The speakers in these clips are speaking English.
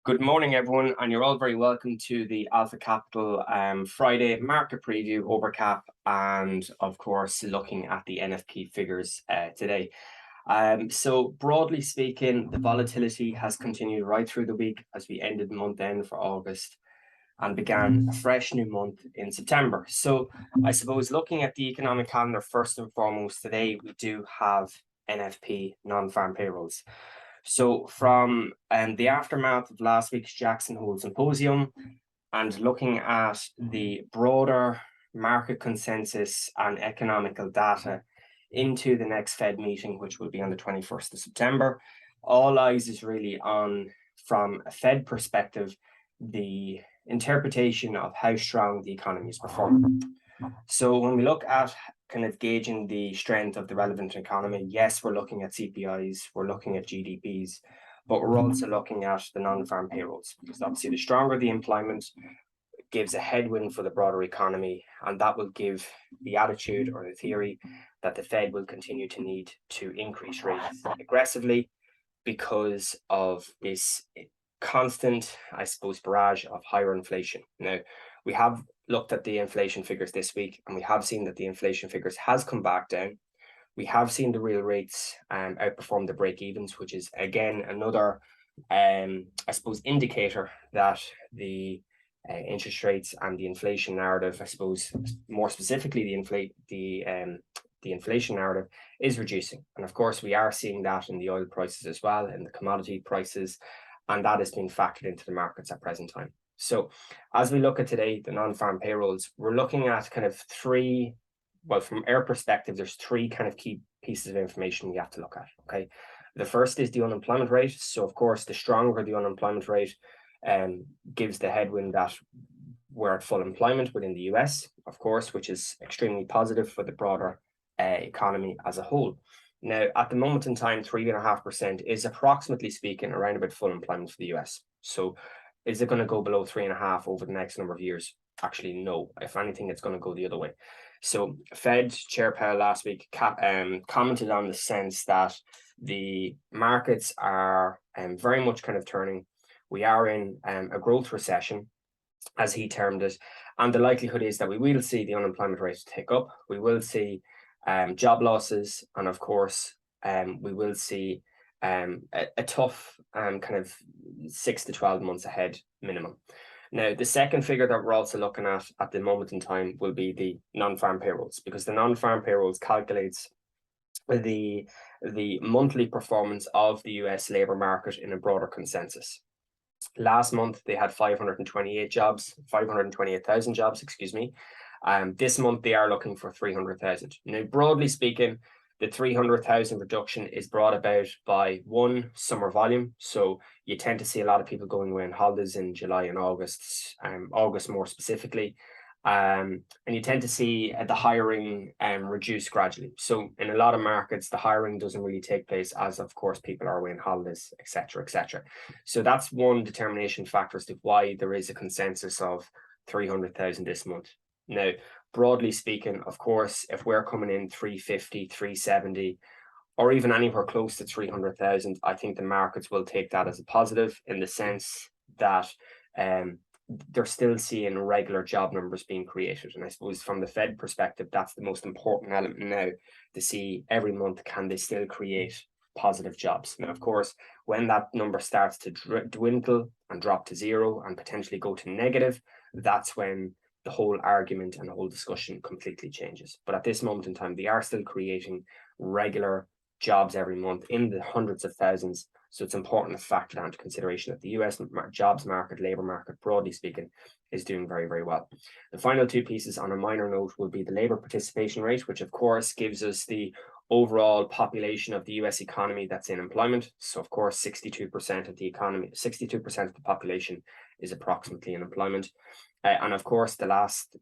Good morning, everyone, and you're all very welcome to the Alpha Capital Friday market preview overcap, and of course, looking at the NFP figures today. So broadly speaking, the volatility has continued right through the week as we ended month end for August and began a fresh new month in September. So I suppose looking at the economic calendar first and foremost, today we do have NFP non-farm payrolls. So from the aftermath of last week's Jackson Hole Symposium and looking at the broader market consensus and economical data into the next Fed meeting, which will be on the 21st of September, all eyes is really on, from a Fed perspective, the interpretation of how strong the economy is performing. So when we look at kind of gauging the strength of the relevant economy, yes, we're looking at CPIs, we're looking at GDPs, but we're also looking at the non-farm payrolls, because obviously the stronger the employment gives a headwind for the broader economy, and that will give the attitude or the theory that the Fed will continue to need to increase rates aggressively because of this constant, I suppose, barrage of higher inflation. Now, we have looked at the inflation figures this week, and we have seen that the inflation figures has come back down. We have seen the real rates outperform the break-evens, which is again another, I suppose, indicator that the interest rates and the inflation narrative, I suppose, more specifically the inflation narrative, is reducing. And of course, we are seeing that in the oil prices as well, in the commodity prices, and that has been factored into the markets at present time. So as we look at today, the non-farm payrolls, we're looking at kind of three, well, from our perspective, there's three kind of key pieces of information we have to look at, okay? The first is the unemployment rate. So of course, the stronger the unemployment rate gives the headwind that we're at full employment within the US, of course, which is extremely positive for the broader economy as a whole. Now, at the moment in time, 3.5% is approximately speaking around about full employment for the US. So is it going to go below 3.5 over the next number of years? Actually, no. If anything, it's going to go the other way. So Fed Chair Powell last week commented on the sense that the markets are very much kind of turning. We are in a growth recession, as he termed it, and the likelihood is that we will see the unemployment rate tick up. We will see job losses, and of course, we will see a tough kind of 6 to 12 months ahead minimum. Now, the second figure that we're also looking at the moment in time will be the non-farm payrolls, because the non-farm payrolls calculates the monthly performance of the US labor market in a broader consensus. Last month, they had 528,000 jobs, excuse me. This month, they are looking for 300,000. Now, broadly speaking, the 300,000 reduction is brought about by one, summer volume. So you tend to see a lot of people going away on holidays in July and August, August more specifically. And you tend to see the hiring reduce gradually. So in a lot of markets, the hiring doesn't really take place as, of course, people are away on holidays, etc., etc. So that's one determination factor as to why there is a consensus of 300,000 this month. Now, broadly speaking, of course, if we're coming in 350, 370, or even anywhere close to 300,000, I think the markets will take that as a positive, in the sense that they're still seeing regular job numbers being created. And I suppose from the Fed perspective, that's the most important element now, to see every month, can they still create positive jobs? Now, of course, when that number starts to dwindle and drop to zero and potentially go to negative, that's when the whole argument and the whole discussion completely changes. But at this moment in time, they are still creating regular jobs every month in the hundreds of thousands. So it's important to factor that into consideration that the US jobs market, labor market, broadly speaking, is doing very, very well. The final two pieces on a minor note will be the labor participation rate, which of course gives us the overall population of the US economy that's in employment. So of course, 62% of the economy, 62% of the population is approximately in employment. And of course, the last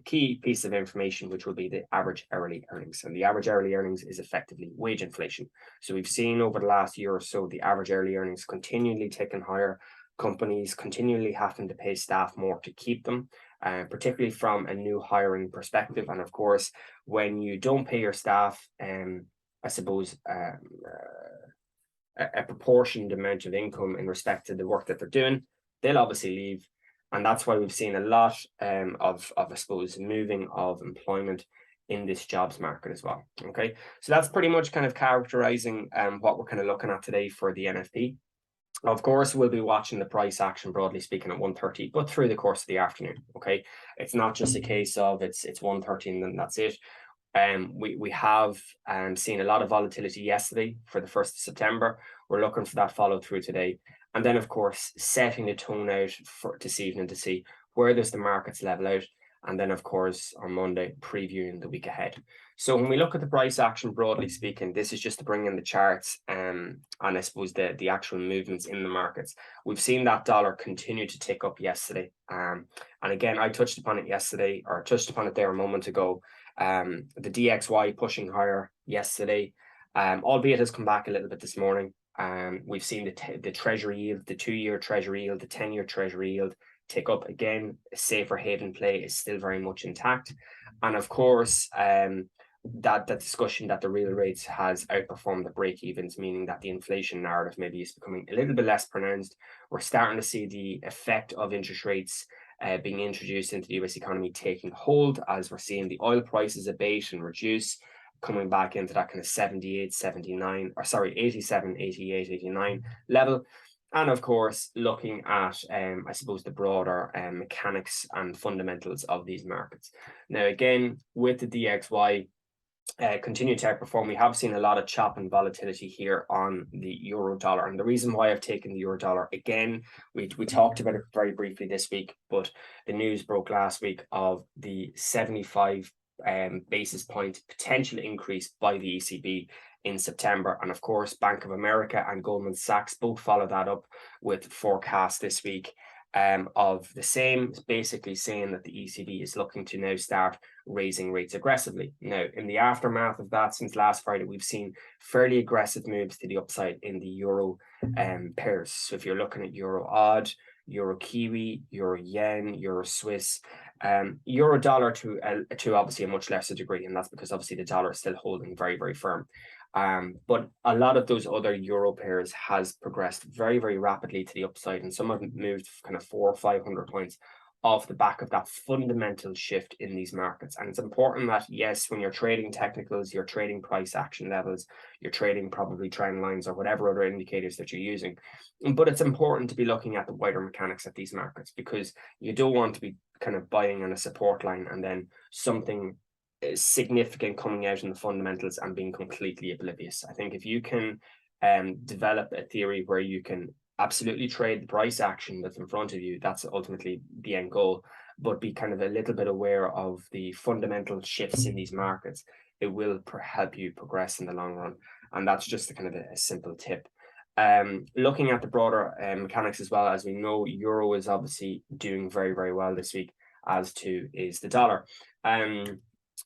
key piece of information, which will be the average hourly earnings. And the average hourly earnings is effectively wage inflation. So we've seen over the last year or so, the average hourly earnings continually ticking higher, companies continually having to pay staff more to keep them, particularly from a new hiring perspective. And of course, when you don't pay your staff, I suppose, a proportioned amount of income in respect to the work that they're doing, they'll obviously leave. And that's why we've seen a lot of I suppose, moving of employment in this jobs market as well. Okay, so that's pretty much kind of characterizing what we're kind of looking at today for the NFP. Of course, we'll be watching the price action, broadly speaking, at 1:30, but through the course of the afternoon. Okay, it's not just a case of it's 1:30 and then that's it. We have seen a lot of volatility yesterday for the 1st of September. We're looking for that follow through today. And then, of course, setting the tone out for this evening to see where does the markets level out. And then, of course, on Monday, previewing the week ahead. So when we look at the price action, broadly speaking, this is just to bring in the charts and I suppose the actual movements in the markets. We've seen that dollar continue to tick up yesterday. And again, I touched upon it yesterday, or touched upon it there a moment ago. The DXY pushing higher yesterday, albeit has come back a little bit this morning. We've seen the treasury yield, the 2-year treasury yield, the 10-year treasury yield tick up again. A safer haven play is still very much intact. And of course, that discussion that the real rates has outperformed the break-evens, meaning that the inflation narrative maybe is becoming a little bit less pronounced. We're starting to see the effect of interest rates being introduced into the US economy taking hold, as we're seeing the oil prices abate and reduce, coming back into that kind of 78, 79, or sorry, 87, 88, 89 level. And of course, looking at, I suppose, the broader mechanics and fundamentals of these markets. Now, again, with the DXY, continue to outperform. We have seen a lot of chop and volatility here on the euro dollar. And the reason why I've taken the euro dollar, again, we talked about it very briefly this week, but the news broke last week of the 75 basis point potential increase by the ECB in September. And of course, Bank of America and Goldman Sachs both followed that up with forecasts this week of the same, basically saying that the ECB is looking to now start raising rates aggressively. Now, in the aftermath of that, since last Friday, we've seen fairly aggressive moves to the upside in the euro pairs. So if you're looking at euro odd, euro kiwi, euro yen, euro Swiss, euro dollar to obviously a much lesser degree, and that's because obviously the dollar is still holding very, very firm. But a lot of those other euro pairs has progressed very, very rapidly to the upside, and some have moved kind of 400 or 500 points off the back of that fundamental shift in these markets. And it's important that, yes, when you're trading technicals, you're trading price action levels, you're trading probably trend lines or whatever other indicators that you're using. But it's important to be looking at the wider mechanics of these markets, because you don't want to be kind of buying on a support line and then something significant coming out in the fundamentals and being completely oblivious. I think if you can develop a theory where you can absolutely trade the price action that's in front of you, that's ultimately the end goal, but be kind of a little bit aware of the fundamental shifts in these markets, it will help you progress in the long run. And that's just a kind of a simple tip. Looking at the broader mechanics as well, as we know, euro is obviously doing very, very well this week, as too is the dollar.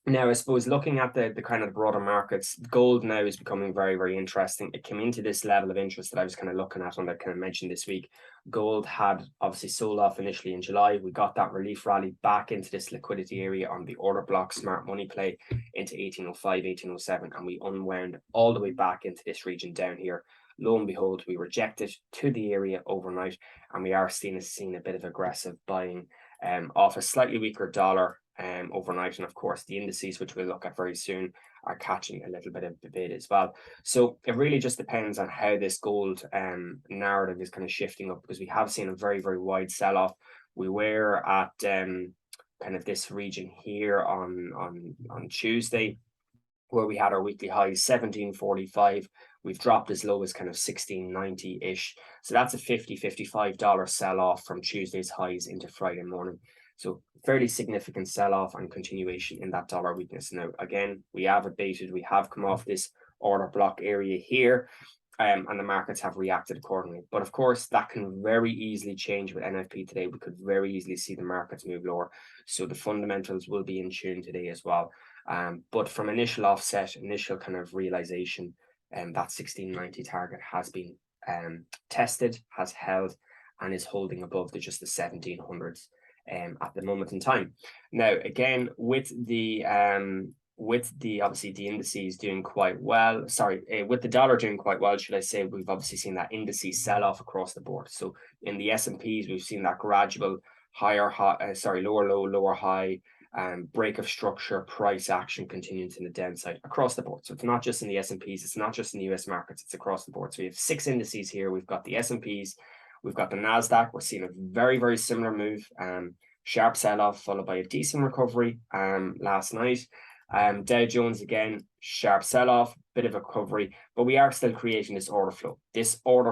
Now, I suppose looking at the kind of broader markets, gold now is becoming very, very interesting. It came into this level of interest that I was kind of looking at, and I kind of mentioned this week. Gold had obviously sold off initially in July. We got that relief rally back into this liquidity area on the order block smart money play into 1805, 1807, and we unwound all the way back into this region down here. Lo and behold, we rejected to the area overnight, and we are seeing a bit of aggressive buying off a slightly weaker dollar overnight. And of course, the indices, which we'll look at very soon, are catching a little bit of the bid as well. So it really just depends on how this gold narrative is kind of shifting up, because we have seen a very, very wide sell-off. We were at kind of this region here on Tuesday, where we had our weekly highs 1745. We've dropped as low as kind of 1690-ish. So that's a $50-$55 sell-off from Tuesday's highs into Friday morning. So fairly significant sell-off and continuation in that dollar weakness. Now, again, we have abated, we have come off this order block area here, and the markets have reacted accordingly. But of course, that can very easily change with NFP today. We could very easily see the markets move lower. So the fundamentals will be in tune today as well. But from initial offset, initial kind of realization, that 1690 target has been tested, has held, and is holding above just the 1700s. At the moment in time. Now, again, with the with obviously the indices doing quite well, with the dollar doing quite well, should I say, we've obviously seen that indices sell off across the board. So in the S&Ps, we've seen that gradual lower low, lower high, break of structure, price action continuing to the downside across the board. So it's not just in the S&Ps, it's not just in the US markets, it's across the board. So we have 6 indices here. We've got the S&Ps, we've got the NASDAQ. We're seeing a very, very similar move, sharp sell-off followed by a decent recovery last night. Dow Jones, again, sharp sell-off, bit of a recovery, but we are still creating this order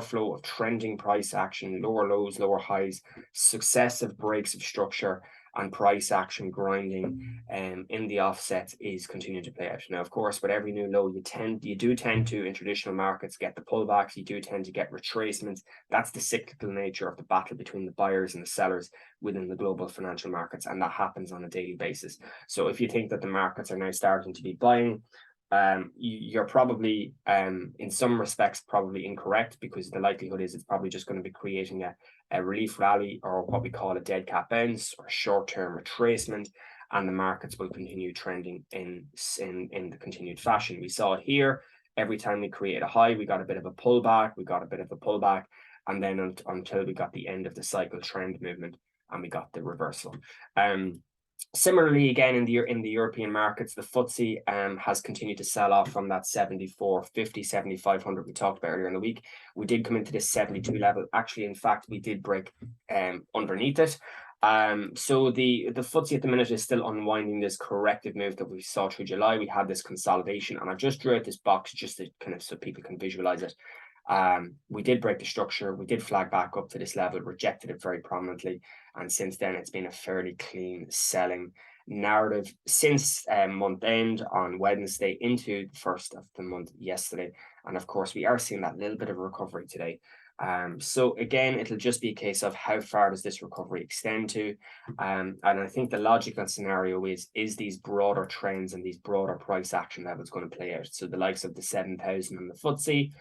flow of trending price action, lower lows, lower highs, successive breaks of structure, and price action grinding in the offsets is continuing to play out. Now, of course, with every new low, you do tend to, in traditional markets, get the pullbacks. You do tend to get retracements. That's the cyclical nature of the battle between the buyers and the sellers within the global financial markets, and that happens on a daily basis. So if you think that the markets are now starting to be buying, you're probably in some respects probably incorrect, because the likelihood is it's probably just going to be creating a relief rally, or what we call a dead cat bounce, or short-term retracement, and the markets will continue trending in the continued fashion. We saw it here. Every time we created a high, we got a bit of a pullback, and then until we got the end of the cycle trend movement and we got the reversal. Similarly, again, in the European markets, the Ftse has continued to sell off from that 7450, 7500 we talked about earlier in the week. We did come into this 72 level. Actually, in fact, we did break underneath it. So the Ftse at the minute is still unwinding this corrective move that we saw through July. We had this consolidation, and I just drew out this box just to kind of so people can visualize it. We did break the structure. We did flag back up to this level, rejected it very prominently, and since then it's been a fairly clean selling narrative since month end on Wednesday into the first of the month yesterday. And of course, we are seeing that little bit of a recovery today. So again, it'll just be a case of how far does this recovery extend to, and I think the logical scenario is these broader trends and these broader price action levels going to play out. So the likes of the 7,000 on the Ftse.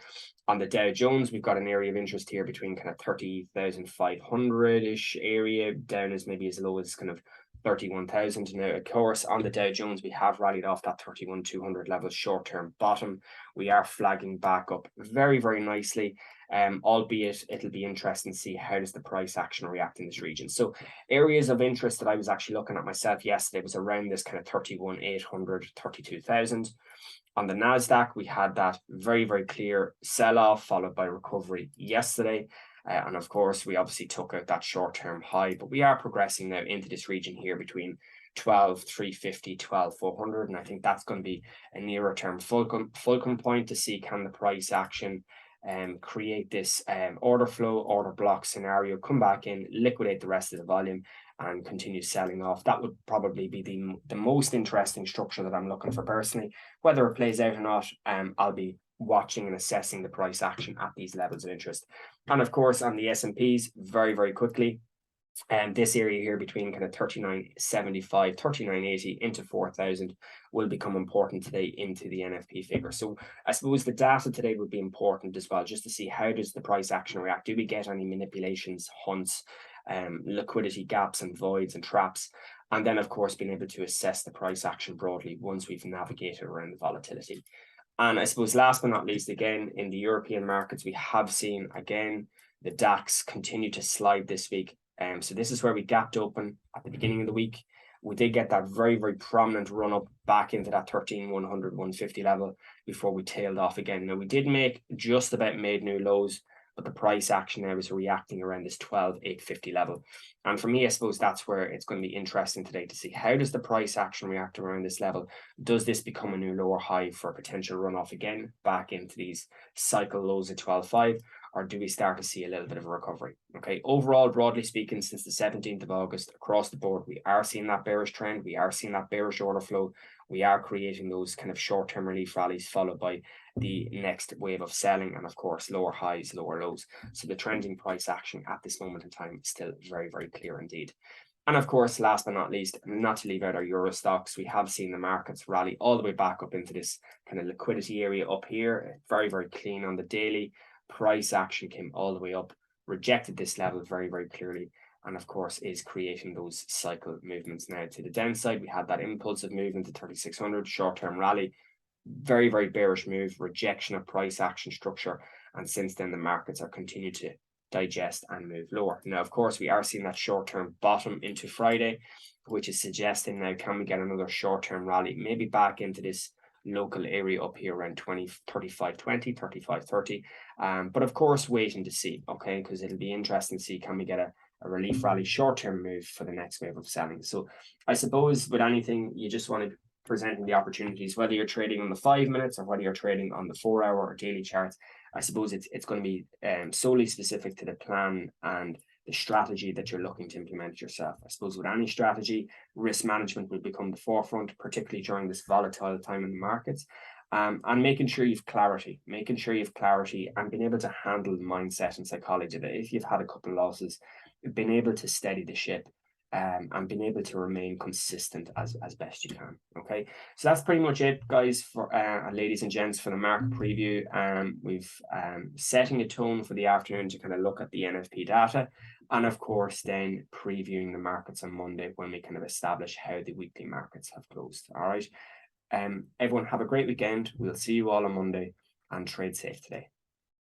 On the Dow Jones, we've got an area of interest here between kind of 30,500-ish area, down as maybe as low as kind of 31,000. Now, of course, on the Dow Jones, we have rallied off that 31,200 level short-term bottom. We are flagging back up very, very nicely, albeit it'll be interesting to see how does the price action react in this region. So areas of interest that I was actually looking at myself yesterday was around this kind of 31,800, 32,000. On the NASDAQ, we had that very, very clear sell-off followed by recovery yesterday. And of course, we obviously took out that short-term high, but we are progressing now into this region here between 12,350, 12,400. And I think that's going to be a nearer term fulcrum point to see, can the price action create this order flow, order block scenario, come back in, liquidate the rest of the volume, and continue selling off. That would probably be the most interesting structure that I'm looking for personally. Whether it plays out or not, I'll be watching and assessing the price action at these levels of interest. And of course, on the S&Ps, very, very quickly, this area here between kind of 39.75, 39.80 into 4,000 will become important today into the NFP figure. So I suppose the data today would be important as well, just to see how does the price action react. Do we get any manipulations, hunts, liquidity gaps and voids and traps? And then, of course, being able to assess the price action broadly once we've navigated around the volatility. And I suppose last but not least, again, in the European markets, we have seen, again, the DAX continue to slide this week. So this is where we gapped open at the beginning of the week. We did get that very, very prominent run up back into that 13,100, 150 level before we tailed off again. Now, we did make just about made new lows, but the price action now is reacting around this 12,850 level. And for me, I suppose that's where it's going to be interesting today to see how does the price action react around this level. Does this become a new lower high for a potential runoff again back into these cycle lows at 12.5, or do we start to see a little bit of a recovery? Okay, overall, broadly speaking, since the 17th of August, across the board, we are seeing that bearish trend. We are seeing that bearish order flow. We are creating those kind of short-term relief rallies followed by the next wave of selling, and of course, lower highs, lower lows. So the trending price action at this moment in time is still very, very clear indeed. And of course, last but not least, not to leave out our Euro stocks, we have seen the markets rally all the way back up into this kind of liquidity area up here. Very, very clean on the daily. Price action came all the way up, rejected this level very, very clearly, and of course is creating those cycle movements. Now to the downside, we had that impulsive movement to 3600, short-term rally, very, very bearish move, rejection of price action structure, and since then the markets are continuing to digest and move lower. Now, of course, we are seeing that short-term bottom into Friday, which is suggesting now, can we get another short-term rally, maybe back into this local area up here around 35.20, 35.30. But of course, waiting to see, okay, because it'll be interesting to see, can we get a relief rally short-term move for the next wave of selling. So I suppose with anything, you just want to presenting the opportunities, whether you're trading on the 5 minutes or whether you're trading on the 4 hour or daily charts. I suppose it's going to be solely specific to the plan and the strategy that you're looking to implement yourself. I suppose with any strategy, risk management will become the forefront, particularly during this volatile time in the markets. And making sure you've clarity, and being able to handle mindset and psychology, that if you've had a couple of losses, being able to steady the ship, and being able to remain consistent as best you can. Okay, so that's pretty much it, guys, for ladies and gents, for the market preview. We've setting a tone for the afternoon to kind of look at the NFP data, and of course then previewing the markets on Monday when we kind of establish how the weekly markets have closed. All right, everyone have a great weekend. We'll see you all on Monday, and trade safe today.